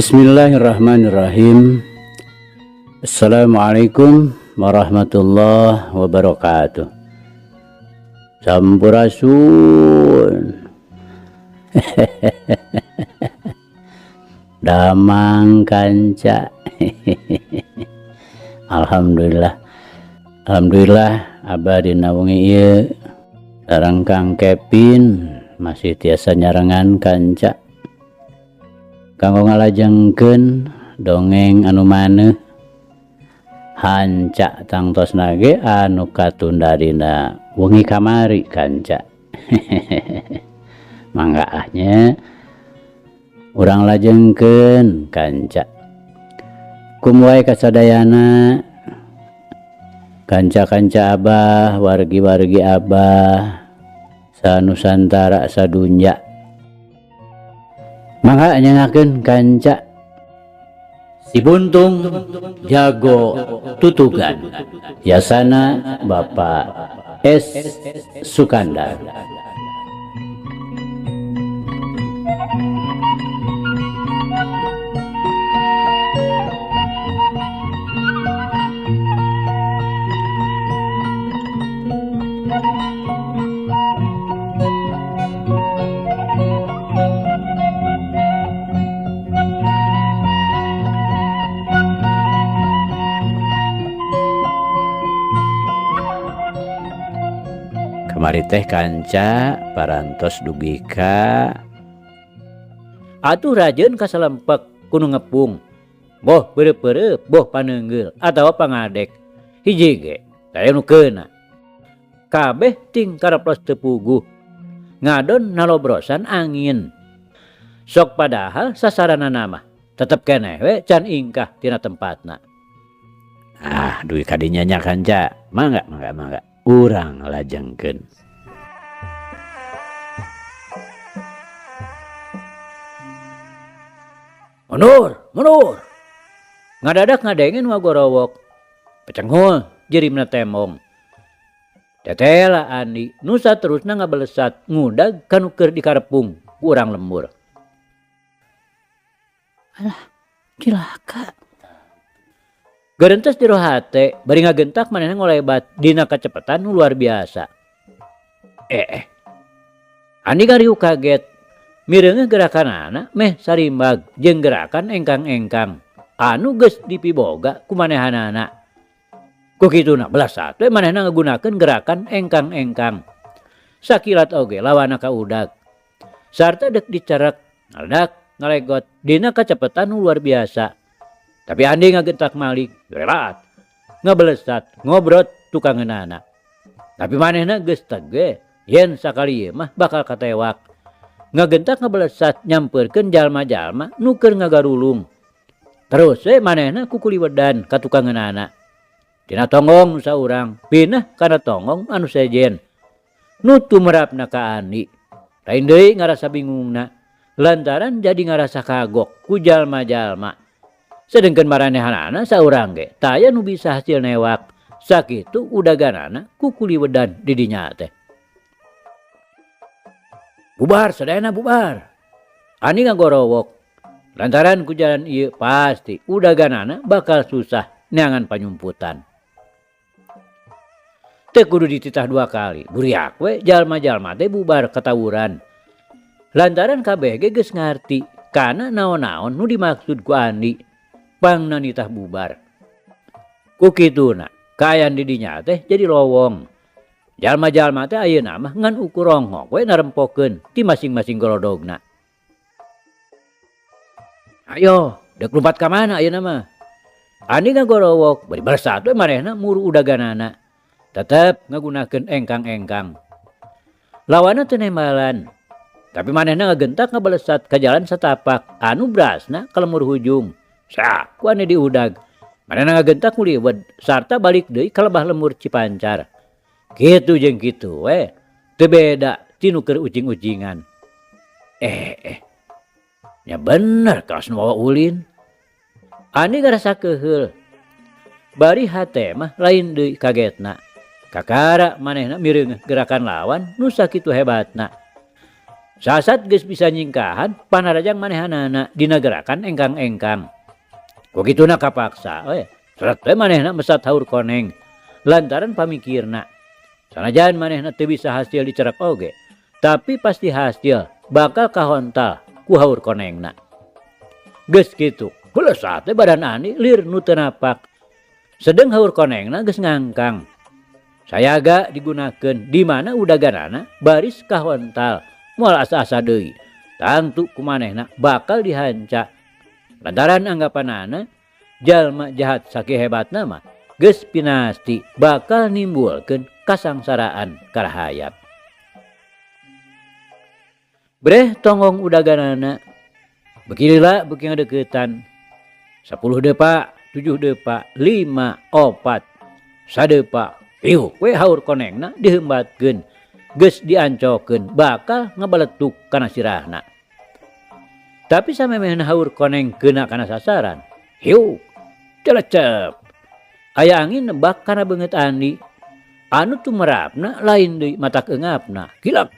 Bismillahirrahmanirrahim. Assalamualaikum warahmatullahi wabarakatuh. Sampurasun. Damang kanca. Alhamdulillah. Alhamdulillah abadina wengi ieu sareng Kang Kevin masih tiasa nyarengan kanca kanggo ngalajengkeun dongeng anu maneh hanca tangtosna ge anu katunda dina wengi kamari kanca. Mangga ahnya urang lajengkeun kanca. Kumwae kasadayana kanca-kanca Abah, wargi-wargi Abah sanusantara sadunya. Mangga nyangakeun kanca si Buntung jago tutugan. Yasana Bapak S. Sukandar. Kamari teh kanca parantos dugi ka atuh rajeun ka salempek kudu ngepung. Boh beureup-beureup, boh paneungeul atawa pangadek. Hiji ge daya nu keuna. Kabeh ting kareplos teu puguh. Ngadon nalobrosan angin. Sok padahal sasaranana mah tetep keneh we can ingkah tina tempatna. Dugi ka dinya nya kanca. Mangga. Urang lajengkeun. Mundur. Ngadadak ngadengen wagorowok. Pecenghul jerimna temong. Tetela Andi nusa terusna ngabelesat ngudag kanu keur dikarepung ku urang lembur. Alah, cilaka. Garentes di rohate bari ngagentak manehna ngolebat dina kacepetan luar biasa. Andi kariu kaget mireungeuh gerakanana meh sarimbag jeung gerakan engkang-engkang anu geus dipiboga ku manehanana. Ku kituna belasat we manehna ngagunakeun gerakan engkang-engkang. Sakilat oge lawana ka udag. Sarta deuk dicerek ngaledak ngalegot dina kacepetan luar biasa. Tapi Andi ngagentak malik, relaat, ngabelesat, ngobrot tukangeunana. Tapi manehna geus tege, yen sakali ieu mah bakal katewak. Ngagentak ngabelesat nyampeurkeun jalma-jalma nu keur ngagarulung. Terus manehna kukuliwedan ka tukangeunana. Tina tonggong nu saurang pindah kana tonggong anu sejen. Nu tumrapna ka Andi. Lain deui ngarasa bingungna, lantaran jadi ngarasa kagok ku jalma-jalma. Sedengkeun maranehanana saurang ge taya nu bisa hasil newak. Sakitu udaganana kukuliwedan di dinya teh. Bubar sadayana bubar. Andi ngagorowok. Lantaran ku jalan ieu pasti udaganana bakal susah neangan panyumputan. Teu kudu dititah dua kali. Buriak we jalma-jalma teh bubar katawuran. Lantaran kabeh ge geus ngarti kana naon-naon nu dimaksud ku Andi. Pangna nitah bubar. Ku kituna kaayaan di dinya teh jadi lowong. Jalma-jalma teh ayeuna mah ngan ukur ronghok we narempokeun ti masing-masing golodogna. Ayo, deuk lumpat ka mana ayeuna mah? Andi ngagorowok bari baresat we manehna muru udaganana. Tetep ngagunakeun engkang-engkang. Lawana teu nembalan. Tapi manehna ngagentak ngabalesat ka jalan satapak anu brasna ka lemur hujung. Sak ku anu diudag. Manehna ngagentak nguliwed sarta balik deui ka lebah lemur Cipancar. Kitu jeung kitu we. Teu beda ti nu keur ucing-ucingan. Nya bener kaos nu bawa ulin. Andi ngarasa keheul. Bari hate mah lain deui kagetna. Kakara manehna mireungeuh gerakan lawan nu sakitu hebatna. Sasat geus bisa nyingkahan panarajang manehanana dinagerakan engkang-engkang. Kok kituna kapaksa seret we manehna mesat haur koneng lantaran pamikirna sanajan manehna teu bisa hasil dicerak oge tapi pasti hasil bakal kahontal ku haur konengna. Geus kitu belesat teh badan Ani lir nu teu napak sedeng haur konengna geus ngangkang sayaga digunakeun di mana udaganana baris kahontal moal asa-asa deui tangtu kumanehna bakal dihanca lantaran anggapanana jalma jahat sakihebatna mah geus pinasti bakal nimbulkeun kasangsaraan karahayat. Breh tonggong udaganana bekilila beuki ngadeuketan 10 depa 7 depa 5 4 sadepa riuk we haur konengna diheumbatkeun geus diancokeun bakal ngabaletuk kana sirahna. Tapi samemehna haur koneng keuna kana sasaran hiu celecep aya angin nebak kana beungeut Andi anu tumerapna lain deui matak eungapna kilak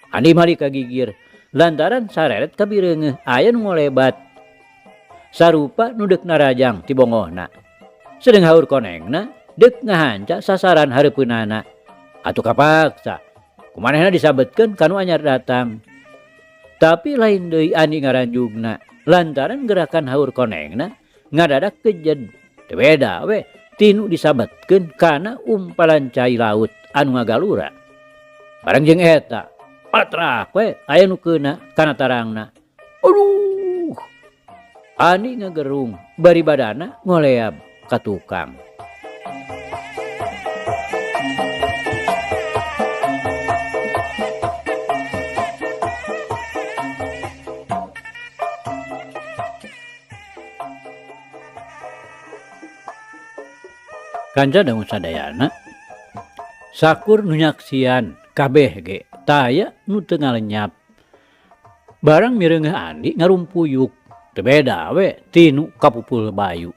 Andi mali kagigir lantaran sareret kabireungeuh aya nu ngolebat sarupa nu deuk narajang ti bongohna sedeng haur konengna deuk ngahanca sasaran hareupeunana atuh kapaksa kumanehna disabetkeun kanu anyar datang. Tapi lain deui Andi ngaranjugna lantaran gerakan haur konengna ngadadak kejed teu beda we tinu disabetkeun kana umpalan cai laut anu ngagalura. Bareng jeung eta patrak we aya nu keuna kana tarangna. Aduh. Andi ngagerung bari badana ngoleab ka tukang. Kanca dangu sadayana sakur nu nyaksian kabeh ge taya nu teu ngalenyap barang mireungeuh Andi ngarumpuyuk teu beda we tinu kapupul bayu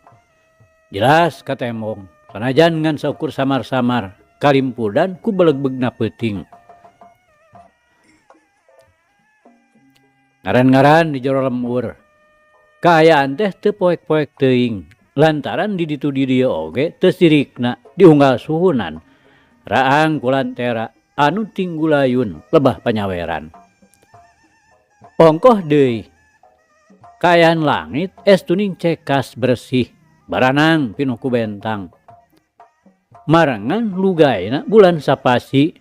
jelas katembong sanajan ngan saukur samar-samar kalimpudan ku belegbegna peuting ngaran-ngaran di jero lembur kaayaan teh teu poek-poek teuing lantaran di ditu di dieu oge teu sirikna diunggal suhunan raang kulantera anu tinggulayun lebah panyaweran. Ongkoh deui kaayaan langit estuning cekas bersih baranang pinuh ku bentang marangan lugayna bulan sapasi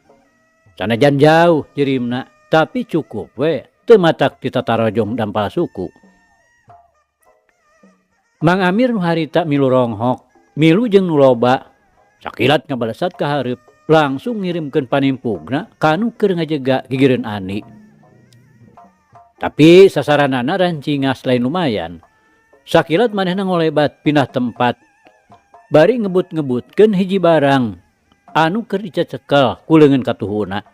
sanajan jauh jirimna tapi cukup we teu matak ti tatarojong dampal suku. Mang Amir nu harita milu ronghok, milu jeung nu loba, sakilat ngabalesat ka hareup, langsung ngirimkeun panimpugna kanu keur ngajega gigireun Andi. Tapi sasaranana rancingas lain lumayan. Sakilat manehna ngolebat pindah tempat. Bari ngebut-ngebutkeun hiji barang anu keur dicecekel ku leungeun katuhuna.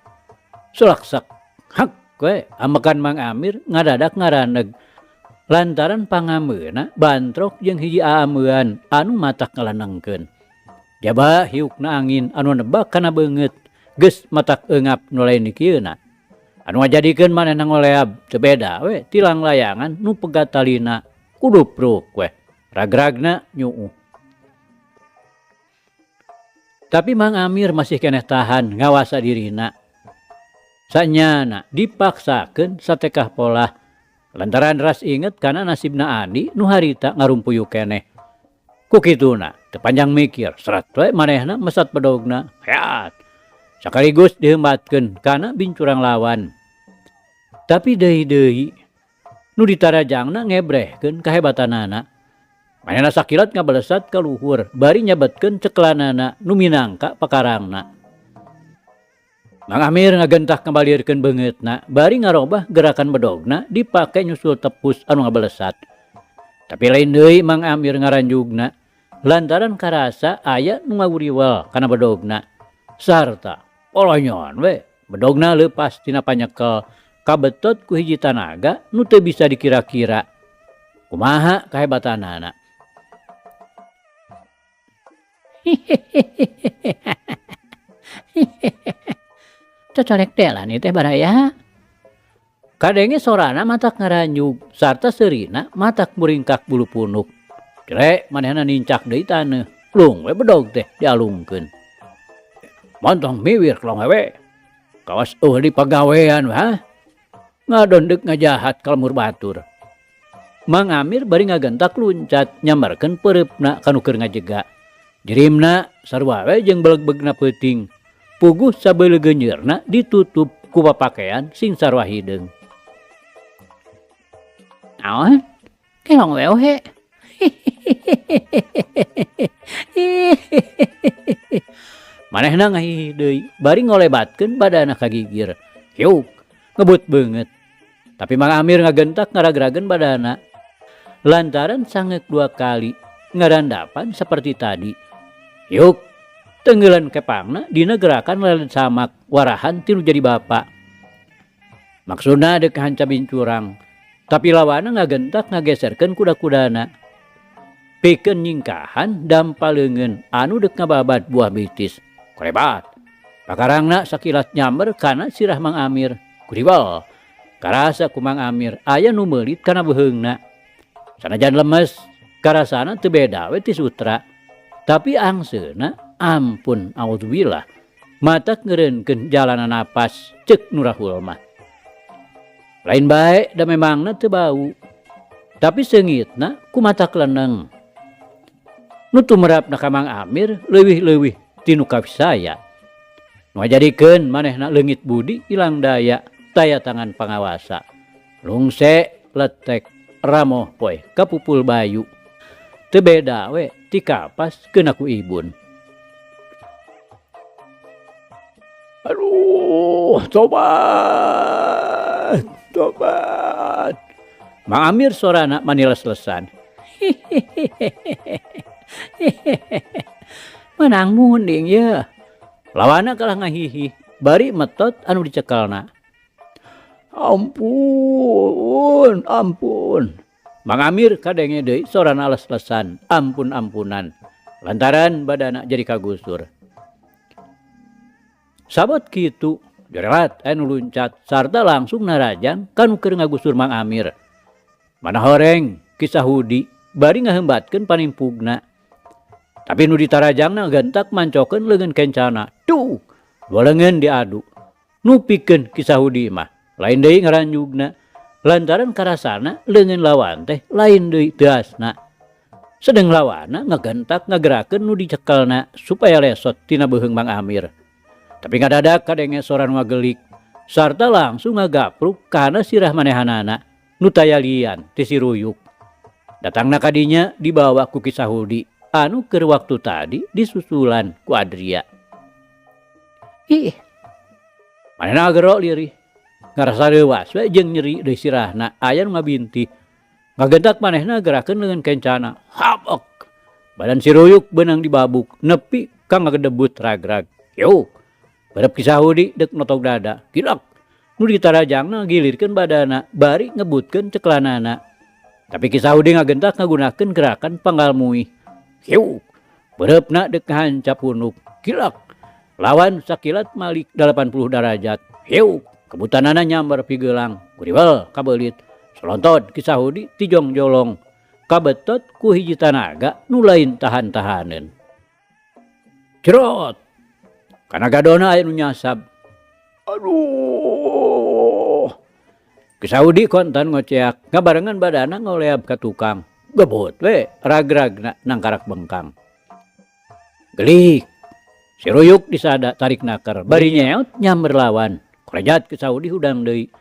Sulaksak hak we amekan Mang Amir ngadadak ngaraneg. Lantaran pangameuna bantrok jeung hiji aameuan anu matak ngalanengkeun. Jaba hiukna angin anu nebak kana beungeut geus matak eungap nu lain dikieuna. Anu ngajadikeun manehna ngoleab teu beda we tilang layangan nu pegatalina kudupruk we ragragna nyuuh. Tapi Mang Amir masih keneh tahan ngawasa dirina. Sanyana dipaksakeun satekah pola lantaran ras inget kana nasibna Andi nu harita ngarumpuyuk keneh. Ku kituna teu panjang mikir seret we manehna mesat pedogna heat sakaligus diheumbatkeun kana bincurang lawan. Tapi deui-deui nu ditarajangna ngebrehkeun kahebatanana. Manehna sakilat ngabalesat ka luhur bari nyabetkeun ceklanana nu minangka pakarangna. Mang Amir ngagentah kambalirkeun beungeutna bari ngarobah gerakan bedogna dipake nyusul tepus anu ngabalesat. Tapi lain deui Mang Amir ngaranjugna lantaran karasa aya nu ngawuriwel kana bedogna sarta olonyon we bedogna leupas tina panyekel kabetot ku hiji tanaga nu teu bisa dikira-kira. Kumaha kahebatanana? Cocolek delan ieu teh baraya. Kadenge sorana matak ngaranjug sarta serina matak muringkak bulu punuk. Krek manehna nincak deui taneuh. Lung we bedog teh dialungkeun. Montong miwir kelong hewe. Kawas di pagawean ha. Ngadondek ngajahat kalmur batur. Mang Amir bari ngagentak luncat nyambarkeun pereupna kanu keur ngajega. Jirimna sarua we jeung beleg-belegna peuting. Puguh sabeuleu geunyeurna ditutup ku papakaian sing sarua hideung. Naon? Kelong we. Manehna ngahihi deui bari ngolebatkeun badanna kagigir. Hiuk, ngebut beungeut. Tapi Mang Amir ngagentak ngaragrageun badanna. Lantaran sangeuk 2 kali ngarandapan seperti tadi. Hiuk, tenggelan kepangna dina gerakan lelet samak warahan tilu jadi bapak. Maksudna dek hanca bincurang. Tapi lawana ngagentak ngageserkeun kuda-kudana. Pikeun nyingkahan dampaleungeun anu dek ngababat buah bitis. Kolebat. Pakarangna sakilat nyamber kana sirah Mang Amir. Kuribal. Karasa ku Mang Amir aya nu meulit kana beheungna. Sanajan lemes, karasana teu beda we ti sutra. Tapi angseuna ampun auzubillah. Matak ngeureunkeun jalanan napas ceuk Nurahul mah. Lain bae da memangna teu bau. Tapi seungitna ku matak leuneng. Nu tumerapna ka Mang Amir leuwih-leuwih ti nu kawisaya. Nu ngajadikeun manehna leungit budi ilang daya taya tangan pangawasa. Lungse letek ramoh poe kapupul bayu. Teu beda we ti kapas keun aku ibun. Aduh, tobat. Mang Amir sorana maniles-lesan. Menang munding ye. Lawana kalah ngahihi. Bari metot anu dicekelna. Ampun. Mang Amir kadenge deui sorana les-lesan. Ampun-ampunan. Lantaran badana jadi kagusur. Sabot kitu. Jorelat anu luncat sarta langsung narajang kanu keur ngagusur Mang Amir. Mana horeng kisah hudi bari ngaheumbatkeun panimpugna. Tapi nu ditarajangna gentak mancokeun leungeun kencana. Tuh, 2 leungeun diadu. Nu pikeun kisah hudi mah lain deui ngaranjugna. Lantaran karasana leungeun lawan teh lain deui teu asna. Sedeng lawana ngagentak ngagerakeun nu dicekelna supaya lesot tina beuheung Mang Amir. Tapi ngadadak kadenge soran ngagelik sarta langsung ngagapruk kana sirah manehanana nu taya lian ti si Ruyuk. Datangna kadinya dibawa ku Kisah Hudi anu keur waktu tadi disusulan ku Adria. Ih, manehna gero lirih ngarasa leuwas we jeung nyeri deui sirahna aya nu ngabinti. Ngagentak manehna gerakeun leungeun kencana. Habok. Badan si Ruyuk beunang dibabuk nepi ka ngagedebut ragrag. Yuk. Barep Kisah Hudi dek notog dada. Kilak. Nu ditarajangna gilirkeun badana bari ngebutkeun ceklanana. Tapi Kisah Hudi ngagentak ngagunakeun gerakan panggalmuih. Hiu. Bereupna dek ngahancap hunuk. Kilak. Lawan sakilat malik 80 derajat. Hiu. Kebutanana nyambar pigeulang. Kuribal kabeulit. Selontot Kisah Hudi ti jongjolong. Kabetot ku hiji tanaga nu lain tahan-tahaneun. Cerot. Kana gadona aya nu nyasab. Aduh. Kisah Hudi kontan ngoceak, ngabarengan badana ngoleab ka tukang. Gebut we ragragna nangkarak bengkang. Gelik. Si Ruyuk disada tarik naker, bari nyeot nyamber lawan. Korejat Kisah Hudi hudang deui.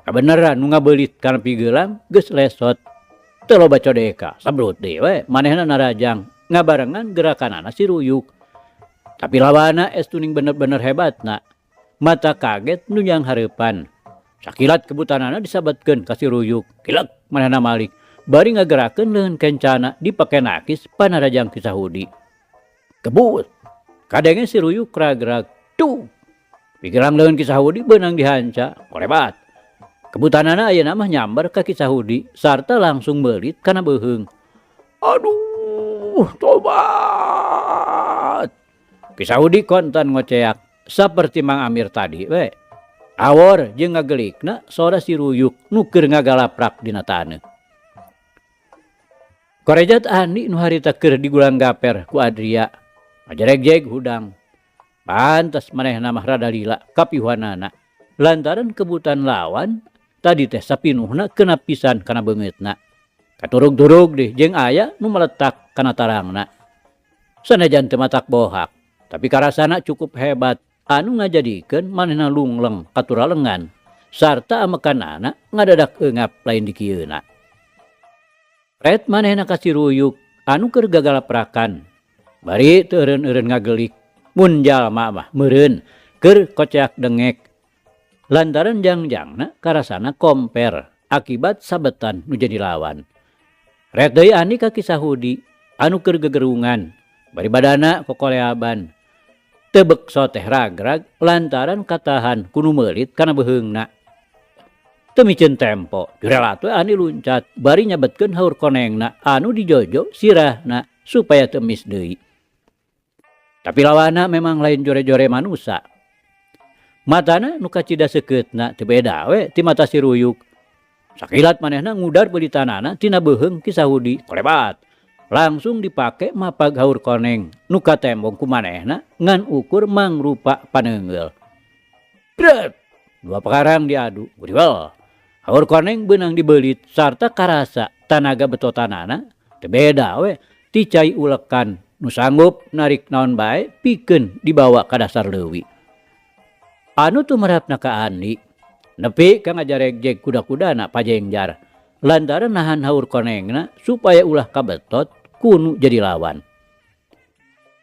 Kabeneran nu ngabeulit kana pigeulang geus lesot. Teu loba codeka, sabrut deui we manehna narajang ngabarengan gerakanana si Ruyuk. Tapi lawana estuning bener-bener hebatna. Mata kaget nu yang hareupan. Sakilat kebutanana disabatkeun ka si Ruyuk. Kilek manehna malik. Bari ngagerakeun leungeun kencana dipake nakis panarajang Kisah Hudi. Kebut. Kadenge si Ruyuk ragrag. Tuh. Pikiran leungeun Kisah Hudi beunang dihanca. Kolebat. Kebutanana ayeuna mah nyambar ka Kisah Hudi sarta langsung beulit kana beuheung. Aduh, tobat. Kisah Hudi kontan ngoceak saperti Mang Amir tadi we. Awor jeung ngagelikna sora si Ruyuk nu keur ngagalaprak dina taneuh. Korejat Andi nu harita keur digulang gaper ku Adria. Ngajereg-jeg hudang. Pantes manehna mah rada lila kapihuanana. Lantaran kebutan lawan tadi teh sapinuhna kena pisan kana beungeutna. Katurug-turug deh jeung aya nu meletak kana tarangna. Sanajan teu matak bohak, tapi karasana cukup hebat anu ngajadikeun manehna lungleng katura lengan sarta amekanana ngadadak eungap lain di kieuna. Ret manehna ka si Ruyuk anu keur gagalaprakan. Bari teu eureun-eureun ngagelik. Mun jalma mah meureun keur koceak dengek. Lantaran jangjangna karasana komper akibat sabetan nu jadi lawan. Ret deui Andi ka Kisah Hudi anu keur gegerungan. Bari badana kokoleaban. Teu bekso teh ragrag lantaran katahan kudu meulit kana beheungna. Teu mikeun tempo, jurelat we Andi luncat bari nyabetkeun haur konengna anu dijojo sirahna supaya teu mis deui. Tapi lawana memang lain jore-jore manusa. Matana nu kacida seukeutna teu beda we ti mata si Ruyuk. Sakilat manehna ngudar beulitanana tina beheung Kisah Hudi, kolebat. Langsung dipake mapag haur koneng nu katembong ku manehna ngan ukur mangrupa paneungeul. Bret! Dua pakarang diadu, buriwel. Haur koneng beunang dibeulit sarta karasa tanaga betotanana teu beda we ti cai ulekan nu sanggup narik naon bae pikeun dibawa ka dasar leuwih. Anu tumerapna ka Andi nepi ka ngajareg-jeg kuda-kudana pajengjar lantaran nahan haur konengna supaya ulah kabetot kunu jadi lawan.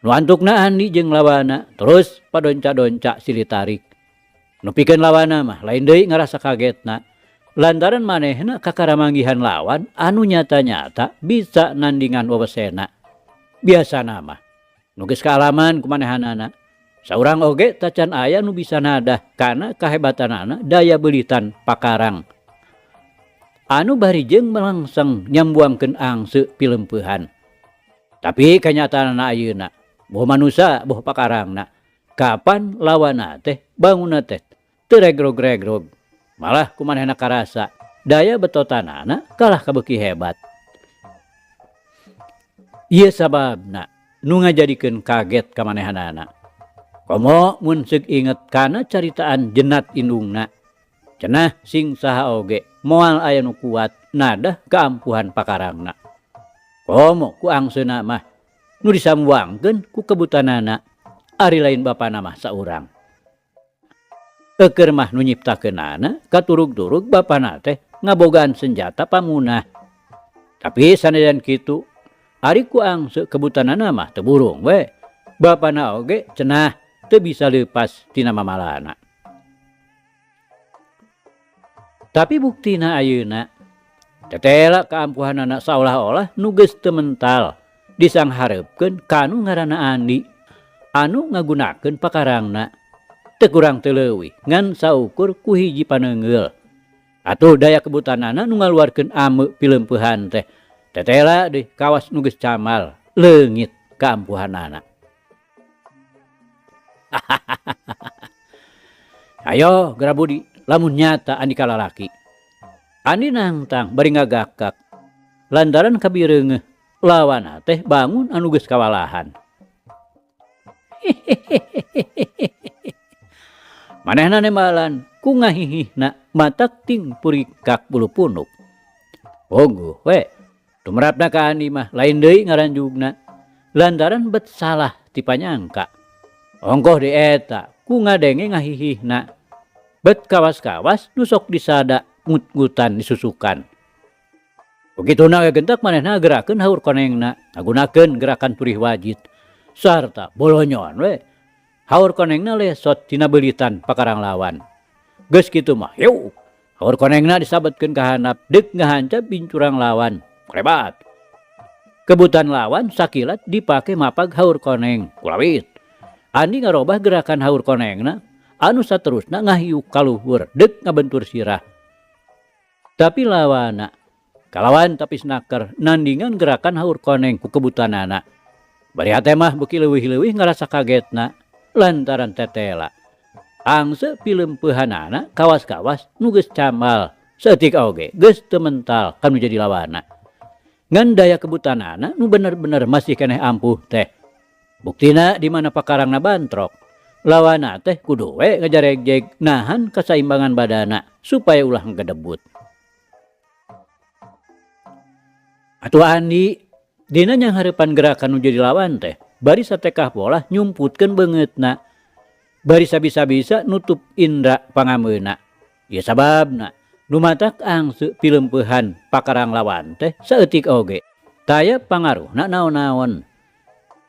Nu antukna Andi jeung lawana terus padonca-donca silih tarik. Nu pikeun lawana mah lain deui ngarasa kagetna lantaran manehna kakaramanggihan lawan anu nyata-nyata bisa nandingan wewesena. Biasana mah nu geus kaalaman ku manehanana saurang oge tacan aya nu bisa nadah kana kahebatanana daya beulitan pakarang. Anu bari jeung melangseng nyambuangkeun angseu pilempeuhan. Tapi kanyataanna ayeuna, boh manusia, boh pakarangna, kapan lawana teh bangunna teh teu regrog-regrog. Malah kumanehna karasa daya betotanana kalah kabeuki hebat. Ieu sababna nu ngajadikeun kaget ka manehanana. Komo mun ceuk inget kana caritaan jenat indungna. Cenah sing saha oge moal aya nu kuat nadah kaampuhan pakarangna. Komo ku angseuna mah nu disambuangkeun ku kebutanana ari lain bapana mah saurang. Eukeur mah nu nyiptakeunana katurug-turug bapana teh ngabogaan senjata pamunah. Tapi sanajan kitu ari ku angse kebutanana mah teu burung we. Bapana oge cenah teu bisa leupas tina mamalana. Tapi buktina ayeuna tetela kaampuhanana saolah-olah nu geus teu mental disangharepkeun kanu ngaranna Andi anu ngagunakeun pakarangna teu kurang teu leuwih ngan saukur ku hiji paneungeul. Atuh daya kebutanana nu ngaluarkeun ameu pilempeuhan teh tetela deui kawas nu geus camal leungit kaampuhanana. Ayo geura budi lamun nyata Andi kalalaki. Andi nangtang bari ngagakak lantaran kabireungeuh lawana teh bangun anu geus kawalahan. Manehna nembalan ku ngahihihna matak ting purikak bulu punuk. Oguh we tumrapna ka Andi mah lain deui ngaranjugna lantaran bet salah ti panyangka. Ongkoh di eta ku ngadenge ngahihihna bet kawas-kawas nu sok disada ngut-ngutan disusukan. Begituna gentak manehna gerakeun haur konengna ngagunakeun gerakan purih wajit sarta bolonyon we. Haur konengna lesot tina beuritan pakarang lawan. Geus kitu mah yeuh haur konengna disabetkeun ka handap deuk ngahancap bincurang lawan. Klebat. Kebutan lawan sakilat dipake mapag haur koneng. Kulawit Andi ngarobah gerakan haur konengna anu saterusna ngahiuk ka luhur deuk ngabentur sirah. Tapi lawana kalawan tapi snaker nandingan gerakan haur koneng ku kebutanana. Bari hate mah beuki leuwih-leuwih ngarasa kagetna lantaran tetela angse pilempeuhanana kawas-kawas nu geus camal saeutik oge geus teu mental kanu jadi lawana. Ngan daya kebutanana nu bener-bener masih keneh ampuh teh. Buktina di mana pakarangna bantrok. Lawana teh kudu we ngajaregjeg nahan kasaimbangan badana supaya ulah ngedebut. Atuh Andi, dina nyang hareupan gerakan nu jadi lawan teh, bari satekah pola nyumputkeun beungeutna. Bari sabisa-bisa nutup indra pangameuna. Ya sababna dumatak angse pilempeuhan pakarang lawan teh saeutik oge. Taya pangaruhna naon-naon.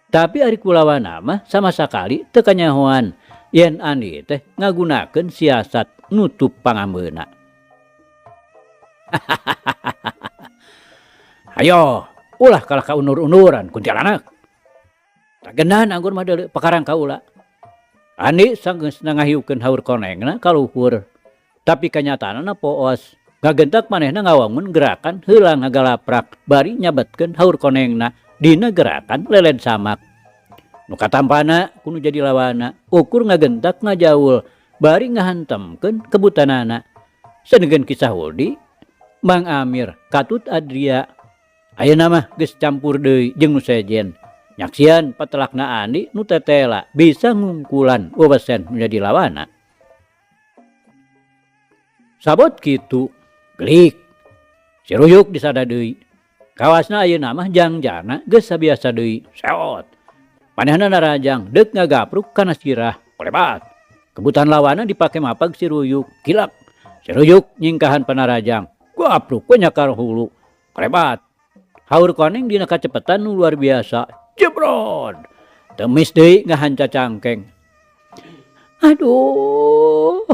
Tapi ari kulawana mah sama sakali teu kanyahoan yen Andi teh ngagunakeun siasat nutup pangameuna. Ayo, ulah kalah kaunur-unuran kuntilanak. Tagenan anggur mah deuleu pakarang kaula. Andi sanggeus ngahiukeun haur konengna ka luhur. Tapi kanyataanna poos. Ngagentak manehna ngawangun gerakan heula ngagalaprak bari nyabetkeun haur konengna dina gerakan lelen samak. Nu katampana kudu jadi lawana ukur ngagentak ngajaul bari ngahantemkeun kebutanana. Sanegeun kisah Wudi, Mang Amir, Katut Adria. Ayeuna mah geus campur deui jeung nu sejen. Nyaksian patelakna Andi nu tetela bisa ngungkulan wewesen menjadi lawana. Sabot kitu, gelik. Si Ruyuk disada deui. Kawasna ayeuna mah jangjana geus sabiasa deui. Seot. Manehna narajang deuk ngagapruk kana sirah. Kolebat. Kebutan lawana dipake mapag si Ruyuk. Kilak. Si Ruyuk nyingkahan panarajang. Gapruk we nyakar hulu. Kolebat. Haur koneng dina kacepetan nu luar biasa. Jebrod. Temis deui ngahanca cangkeng. Aduh.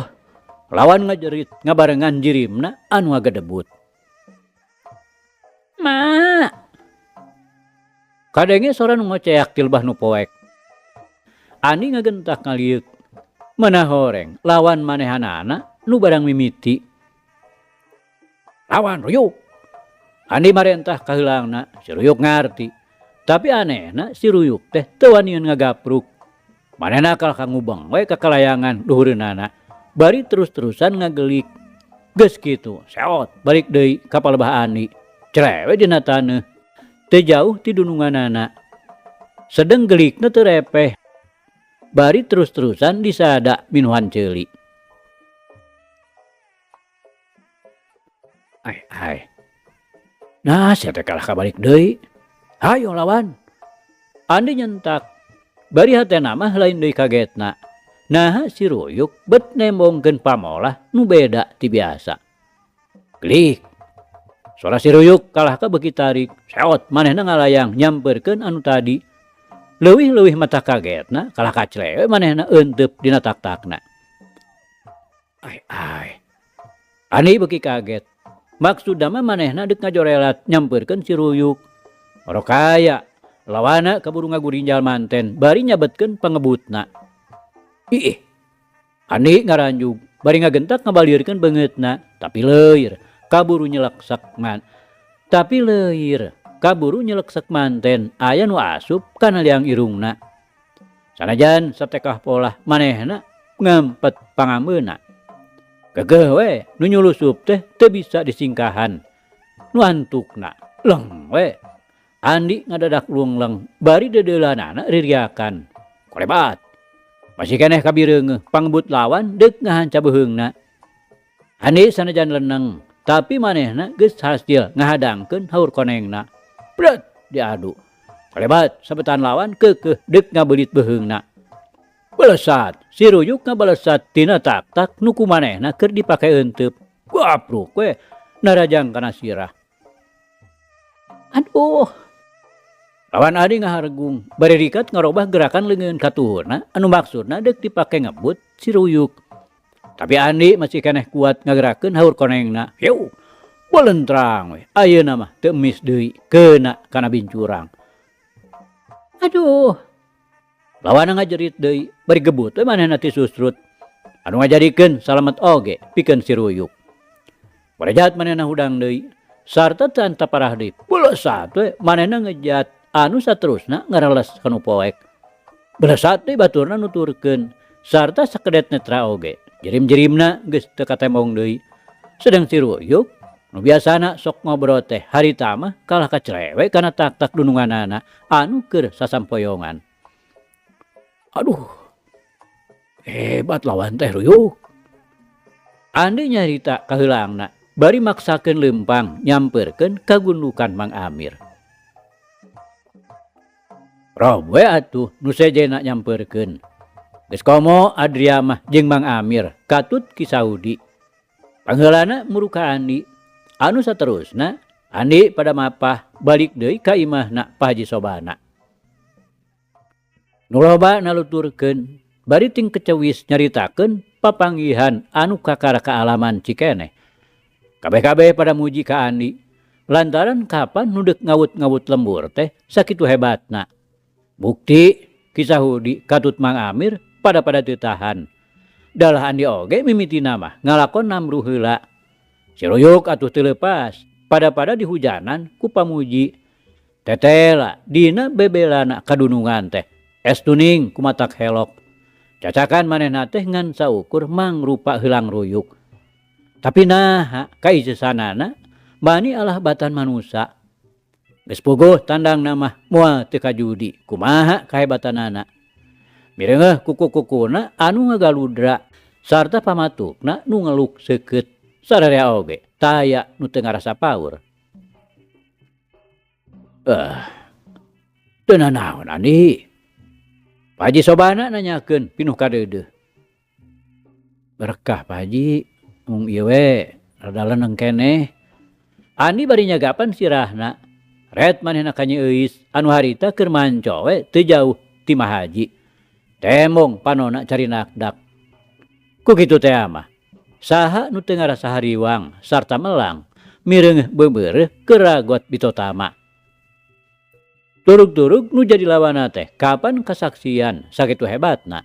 Lawan ngajerit ngabarengan jirimna anu ngagedebut. Ma. Kadenge sora nu ngoceak tilbah nu poek. Ani ngagentak ngaliuk. Meunah horeng lawan manehanana nu barang mimiti. Lawan Ruyuk. Andi marentah kaheulangna, si Ruyuk ngarti. Tapi anehna si Ruyuk teh teu wanian ngagapruk. Manehna kalah kangubeng we ka kalayangan luhureunana. Bari terus-terusan ngagelik. Geus kitu, seot balik deui ka palebah Andi. Cerewe dina taneuh. Teu jauh ti dununganana. Sedeng gelikna teu repeh. Bari terus-terusan disada minuhan ceuli. Ai. Nah, sia teh kalah kabalik deui. Hayo lawan. Andi nyentak. Bari hatena mah lain deui kagetna. Nah si Ruyuk bet nembongkeun pamolah nu beda ti biasa. Gelik. Suara si Ruyuk kalah ka beuki tarik. Seot manehna ngalayang nyampeurkeun anu tadi. Leuwih-leuwih mata kagetna kalah kaclewe manehna eunteub dina tak-takna. Ai. Ani beuki kaget. Maksudna mah manehna deuk ngajorelat nyampeurkeun si Ruyuk. Orokaya lawana kaburu ngagurinjal manten bari nyabetkeun pangebutna. Ih. Andi ngaranjug bari ngagentak ngabalieurkeun beungeutna tapi leuir kaburu nyeleksak manten aya nu asup kana liang irungna. Sanajan satekah polah manehna ngempet pangameuna. Geueuh we nu nyulusup teh teu bisa disingkahan. Nu antukna leng we. Andi ngadadak lungleng bari dedeulanana ririakan. Kolebat. Masih keneh kabireungeuh pangebut lawan deuk ngahanca beheungna. Andi sanajan leneng, tapi manehna geus hasil ngahadangkeun haur konengna. Bret diadu. Kolebat sabetan lawan keukeuh deuk ngabeulit beheungna. Belesat, si Ruyuk ngabalesat tina tak-tak nu ku manehna keur dipake eunteub. Gapruk we narajang kana sirah. Aduh. Lawan Adi ngahargung, bari rikat ngarobah gerakan leungeun katuhurna anu maksudna deuk dipake ngebut si Ruyuk. Tapi Andi masih keneh kuat ngagerakeun haur konengna. Hiu, belentrang we. Ayeuna mah teu emis deui keuna kana bincurang. Aduh. Lawan ngajerit deui, bari gebut we manehna ti susrut. Anu ngajadikeun salamet oge pikeun si Ruyuk. Barejat manehna hudang deui, sarta tanta parah deui. Belesat we manehna ngejat anu saterusna ngareles kanu poek. Belesat deui baturna nuturkeun, sarta sakedet netra oge. Jerim-jerimna geus teu katemong deui. Sedang si Ruyuk nu biasana sok ngobrol teh harita mah kalah kacrewe kana tak-tak dununganana anu keur sasampoyongan. Aduh, hebat lawan teh Ruyuk. Andi nyarita kaheulangna, bari maksakeun leumpang nyamperkeun ka gundukan Mang Amir. Rob we atuh nu sejena nyamperkeun. Geus komo Adria mah jeung Mang Amir katut ki Saudi. Pangheulana muruka Andi. Anu saterusna Andi pada mapah balik deui ka imahna Pak Haji Sobana. Nu loba naluturkeun bari ting kecewis nyaritakeun papanggihan anu kakara kaalaman cikeneh. Kabeh-kabeh pada muji ka Andi. Lantaran kapan nu deuk ngawut-ngawut lembur teh sakitu hebatna. Bukti kisah Hudi katut Mang Amir pada teu tahan. Dalah Andi oge mimitina mah ngalakon namruh heula. Si Ruyuk atuh teu leupas pada dihujanan ku pamuji. Tetela dina bebelana kadunungan teh estuning ku matak helok. Cacakan manehna teh ngan saukur mangrupa heulang Ruyuk. Tapi naha kaisesanana bani alah batan manusia. Geus puguh tandangna mah moal teu kajudi. Kumaha kahebatanana. Mireungeuh kuku-kukuna anu ngagaludra sarta pamatukna nu ngeluk seukeut. Sadarea oge taya nu teu ngarasa paur. Teu nanaon Andi. Pak Haji Sobana nanyakeun pinuh kadeudeuh. Berkah Pak Haji, mung ieu we rada leuneng keneh. Andi bari nyagapan sirahna. Ret manehna ka Nyi Euis anu harita keur manco we teu jauh ti Mah Haji. Temong panonna cari nakdak. Ku kitu teh mah. Saha nu teu ngarasa hariwang sarta melang mireungeuh bebeureuh keur ragot bitotama. Turug-turug nu jadi lawana teh kapan kasaksian sakitu hebatna.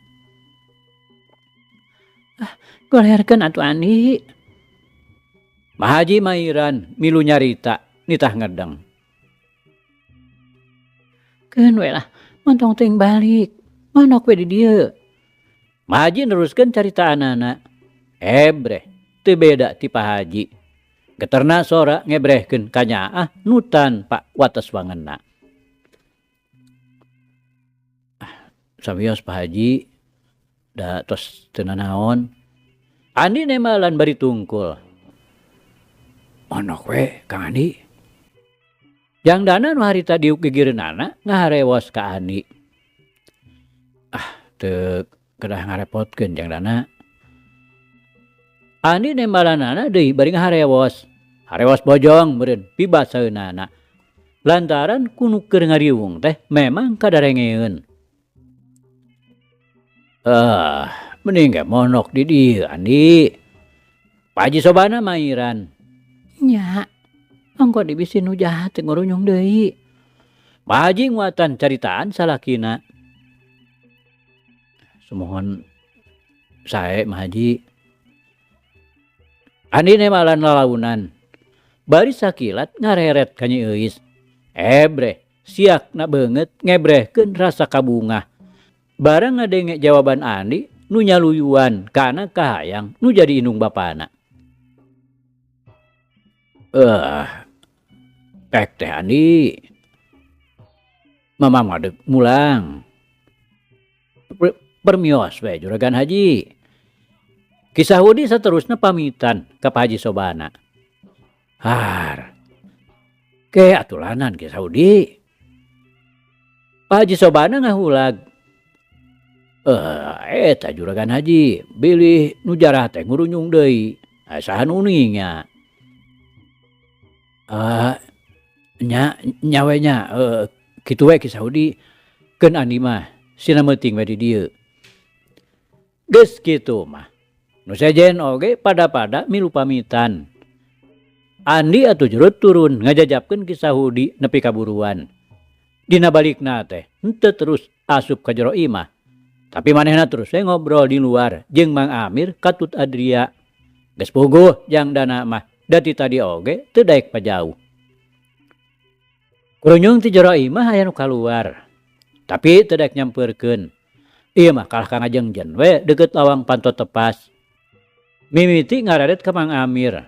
Golerkeun atuh Andi. Mah Haji mairan milu nyarita nitah ngedeng. Keun we lah montong teuing balik. Manok we di dieu. Mah Haji neruskeun caritaanana. Ebreh teu beda ti Pak Haji. Geterna sora ngebrehkeun ka nyaah nu tanpa wates wangenna. Sawios Pak Haji da tos teu nanaon. Andi nemalan bari tungkul. Manok we Kang Andi. Jang dana nu harita diuk gigireunana ngaharewos ka Andi. Teu kedah ngarepotkeun jang dana. Andi nembalanana deui bari ngaharewos. Harewos bojong meureun pibasaeunana. Lantaran kunu keur ngariung teh memang kadarengeun. Mending ge monok di dieu Andi. Pak Haji Sobana mairan. Nya, angko dibisi nu jahat teu ngurunyung deui. Pak Haji nguatan caritaan salakina. Sumohon sae Mah Haji. Andi nemalan lalaunan. Bari sakilat ngareret ka Nyi Euis. Ebreh siakna beungeut ngebrehkeun rasa kabungah. Barang ngadenge jawaban Andi nu nyaluyuan kana kahayang nu jadi indung bapana. Pek teh Andi. Mamang madeg mulang. Permios we Juragan Haji. Kisah Hudi saterusna pamitan ka Pak Haji Sobana. Har. Ke atulanan Kisah Hudi. Pak Haji Sobana ngahulag. Eta Juragan Haji, bilih nu jarah teh ngurunyung deui. Saha nu uninga. Nya kitu we Kisah Hudi. Keun Andi mah sina meuting we di dieu. Geus kitu mah. Nu sejen oge pada milu pamitan. Andi atuh jerut turun ngajajabkeun Kisah Hudi nepi ka buruan. Dina balikna teh henteu terus asup ka jero imah. Tapi manehna terus we ngobrol di luar jeung Mang Amir katut Adria. Geus puguh jang dana mah dati tadi oge teu daek pajauh. Kurunyung ti jero imah aya nu kaluar. Tapi teu daek nyampeurkeun. Iya mah kalah Kang Ajengjen we deket lawang Panto Tepas. Mimiti ngaradet ke Mang Amir.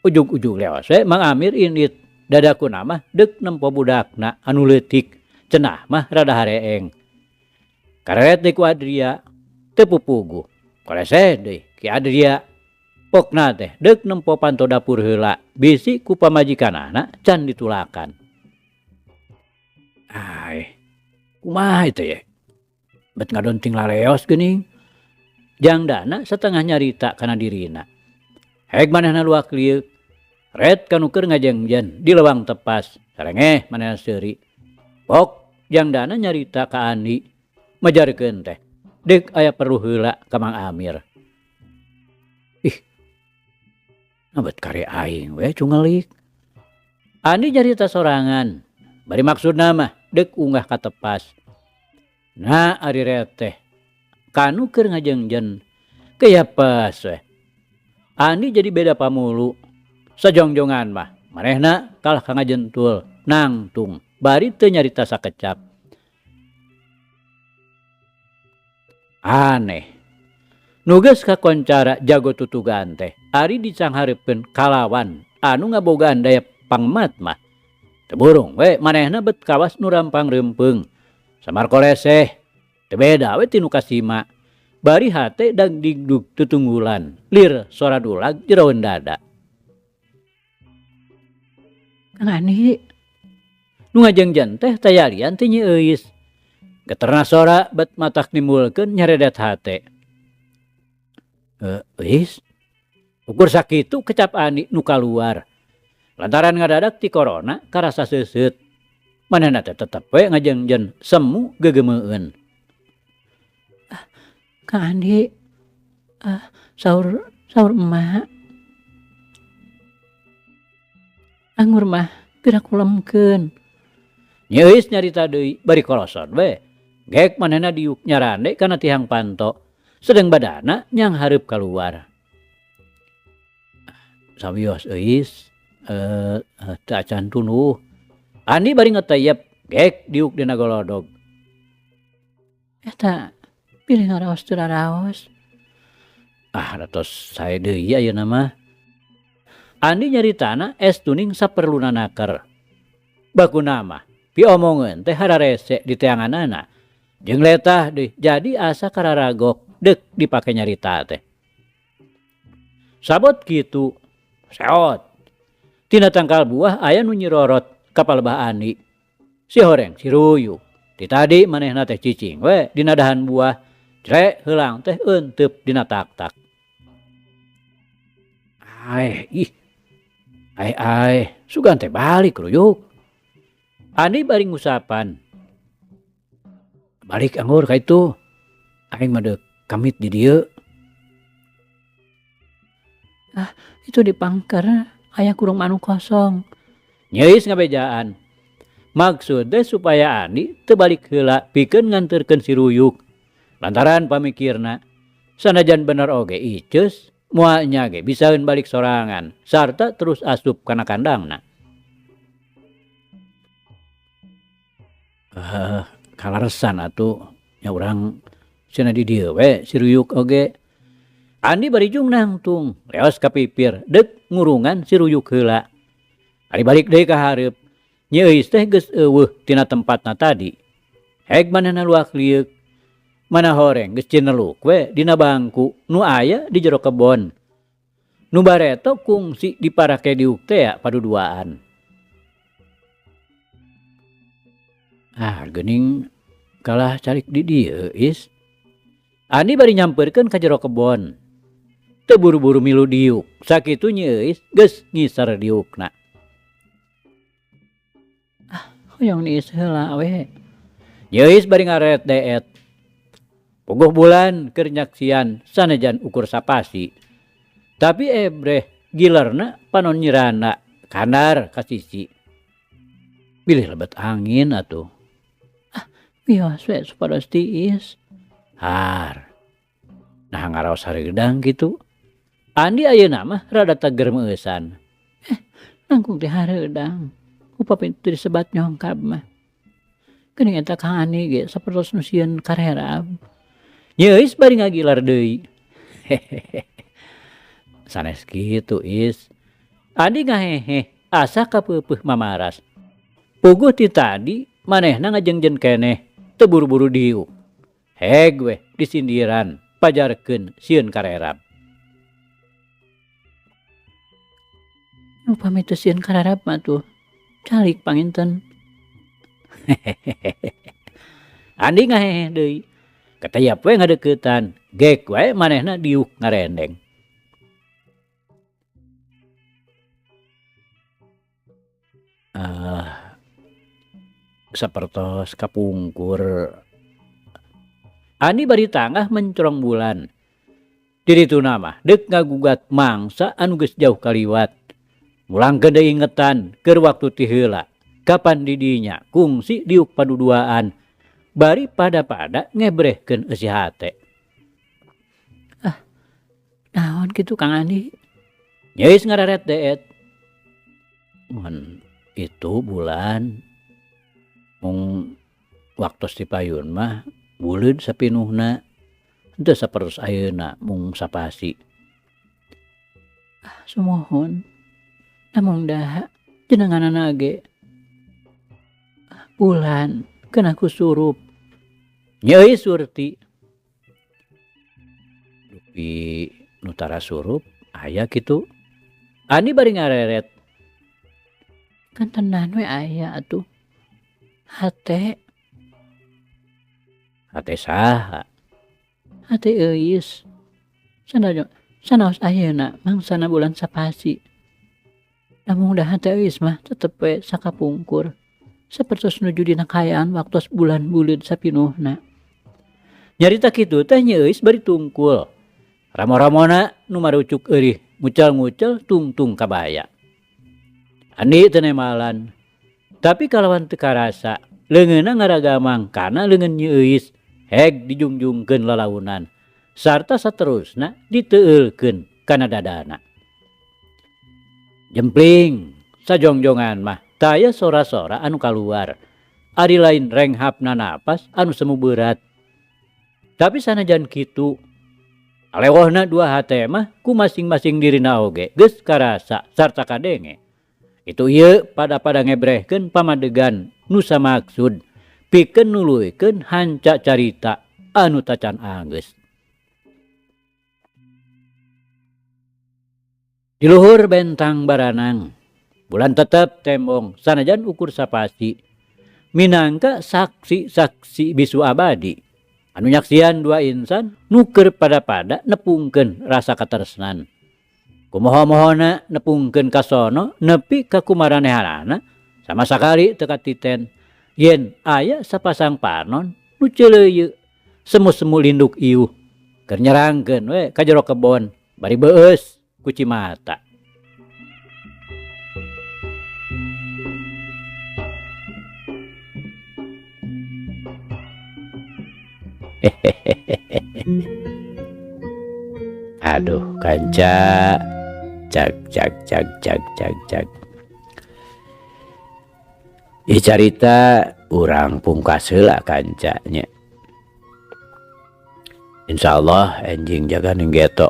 Ujug-ujug leos we Mang Amir init dadaku nama dek nempo budakna anu leutik. Cenah mah rada hareeng. Karet deui ku Adria teu pupugu. Kolese deui ki Adria. Pokna teh deuk nempo panto dapur heula bisi ku pamajikanana can ditulakan. Ai, kumaha itu ya? Bet ngadonting laleos geuning. Jangdana setengah nyarita kana dirina. Heg manehna luak lieu. Red kanu keur ngajengjen di leuwang tepas. Sarengeh manehna seuri. Pok jangdana nyarita ka Andi. Majarkeun teh. Deuk aya perlu heula ka Mang Amir. Ih. Nabet kare aing we cungelik. Andi nyarita sorangan. Bari maksudna mah deuk unggah ka tepas. Nah ari reteh kanu keur ngajengjen keyapas we. Andi jadi beda pamulu. Sajongjongan mah manehna kalah ka ngajentul nangtung bari teu nyarita sakecap. Aneh. Nu geus kakoncara jago tutugan teh ari dicanghareupeun kalawan anu ngabogaan daya pangmat mah. Teu burung we manehna bet kawas nu rampang reumpeung. Samar koleseh teu beda we ti nu kasima. Bari hate dag digdug tutunggulan lir sora dulag jeraweun dada. Kang Andi nu ngajengjen teh tayalian teh Nyi Euis. Geterna sora bet matak nimbulkeun nyaredet hate. Euis ukur sakitu kecap Andi nu kaluar. Lantaran ngadadak ti corona karasa seuseut. Manehna teh tetep we ngajengjen semu gegemeueun. Kang Andi, saur emak. Anggur mah pira kulemkeun. Nyi Euis nyarita deui bari kolosot we. Gek manehna diuk nyarande kana tihang panto. Sedeng badana nyang hareup kaluar. Sawios Euis, teu acan tunuh. Andi bari ngeteyep gek diuk dina golodog. Eta pilih ngaraos teu raraos. Ratos sae deui ayeuna mah. Andi nyaritana es tuning saperluna naker. Bakuna mah piomongeun teh hararese di teanganana. Jeung letah deui jadi asa kararagok deuk dipake nyarita teh. Sabot kitu seot. Tina tangkal buah aya nu nyirorot ka palebah Andi. Si horeng si ruyu. Ti tadi manehna teh cicing we dina dahan buah. Jrek heulang teh eunteup dina tak-tak. Ai, sugan teh balik ruyuk. Andi bari ngusapan. Balik anggur ka itu. Aing mah deuk kamit di dieu. Itu di pangker aya kurung anu kosong. Nyi Euis ngabejaan. Maksudnya supaya Andi teu balik heula pikeun nganterkeun si ruyuk. Lantaran pamikirna sanajan bener oge iceus moal nya ge bisaeun balik sorangan sarta terus asup kana kandangna. Kalaresan atuh nya urang cenah di dieu we si ruyuk oge. Andi bari jung nangtung leos ka pipir deuk ngurungan si ruyuk heula. Ari balik deui ka hareup Nyi Euis teh geus eueuh tina tempatna tadi. Heg manehna luak liuk. Mana horeng geus cineluk we dina bangku nu aya di jero kebon. Nu bareto kungsi diparake diuk teh paduduaan. Geuning kalah calik di dieu Is. Andi bari nyampeurkeun ka jero kebon. Teu buru-buru milu diuk. Sakitu Nyi Euis geus ngisar diukna. Hoyong niis heula we. Nyi Euis bari ngaret deet. Puguh bulan keur nyaksian sanajan ukur sapasi. Tapi ebreh gilerna panon nyirana kandar ka sisi. Pilih lebet angin atuh. Bios we supados tiis. Har. Nah ngaraos hareudang kitu. Andi ayeuna mah rada teger meueusan. Nangkung teh hareudang. Upah pintu disebat nyongkab mah. Geuning eta Kang Ani ge sapertos nu sieun karerab. Nya Is bari ngagilar deui. Sanes kitu Is. Adi ngahehe asa kapeupeuh mamaras. Puguh ti tadi manehna ngajengjen keneh teu buru-buru diuk. Heg weh disindiran pajarkeun sieun karerab. Upami teu sieun karerab mah tuh calik panginten. Andi ngahehe deui. Katayap we ngadeuketan, gek wae manehna diuk ngarendeng. Sapertos kapungkur. Andi bari tangah mencorong bulan. Dirituna mah deuk ngagugat mangsa anu geus jauh kaliwat. Mulangkeun deui ingetan keur waktu ti heula. Kapan didinya kungsi diuk paduduaan. Bari pada-pada ngebrehkeun eusi hate. Naon kitu Kang Andi? Nya Is ngararet deet. Mun itu bulan mung waktos ti payun mah buleud sapinuhna. Henteu sapertos ayeuna mung sapasi. Sumohon. Namung daha jenenganana ge bulan keun aku surup. Nya Is surti. Dupi nu tara surup aya kitu. Andi bari ngareret. Kan tenan we aya atuh. Hate. Hate saha? Hate Eis. Sanaos ayeuna mangsana bulan sapasi. Namung dah hate Eis mah tetep we sakapungkur. Sapertos nuju dina kaayaan waktos bulan buleud sapinuhna. Nyarita kitu teh Nya Eis bari tungkul. Ramo-ramona nu marucuk eurih ngucel-ngucel tungtung kabaya. Andi teu nemalan. Tapi kalawan teu karasa leungeunna ngaragamang kana leungeun Nya Eis heg dijungjungkeun lalaunan sarta saterusna diteueulkeun kana dadana. Jempling sajongjongan mah taya sora-sora anu kaluar. Ari lain renghapna napas anu semu berat. Tapi sanajan kitu alewohna dua hate mah ku masing-masing dirina oge geus karasa sarta kadenge. Itu ieu pada-pada ngebrehkeun pamadegan nu samaksud pikeun nuluykeun hanca carita anu tacan anggeus. Di luhur bentang baranang bulan tetep tembong sanajan ukur sapasi minangka saksi-saksi bisu abadi anu nyaksian dua insan nuker pada-pada nepungkeun rasa katresnan. Kumoho-mohona nepungkeun kasono nepi ka kumaranehanana sama sakali teu katiten yen aya sapasang panon nu ceuleuyeuk semu-semu linduk iuh keur nyerangkeun we ka jero kebon bari beueus ku Cimata. Aduh kanca cak. Ieu carita urang pungkas heula kanca nya. Insyaallah enjing jaga ninggeto.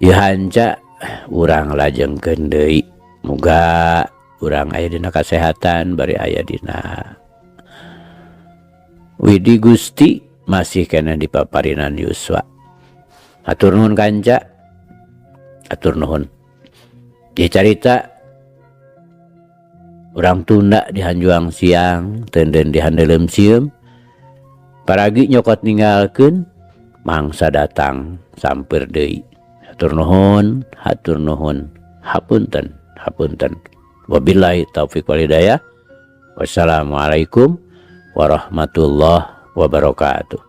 Ieu hanca urang lajengkeun deui. Muga urang aya dina kasehatan bari aya dina widi Gusti masih kena dipaparinan yuswa. Atur nuhun kanca. Atur nuhun. Ieu carita urang tunda di hanjuang siang teudeun di handeulem sieum. Paragi nyokot ninggalkeun mangsa datang samper deui. Hatur nuhun, hapunten. Wabillahi taufik wal hidayah. Wassalamualaikum warahmatullahi wabarakatuh.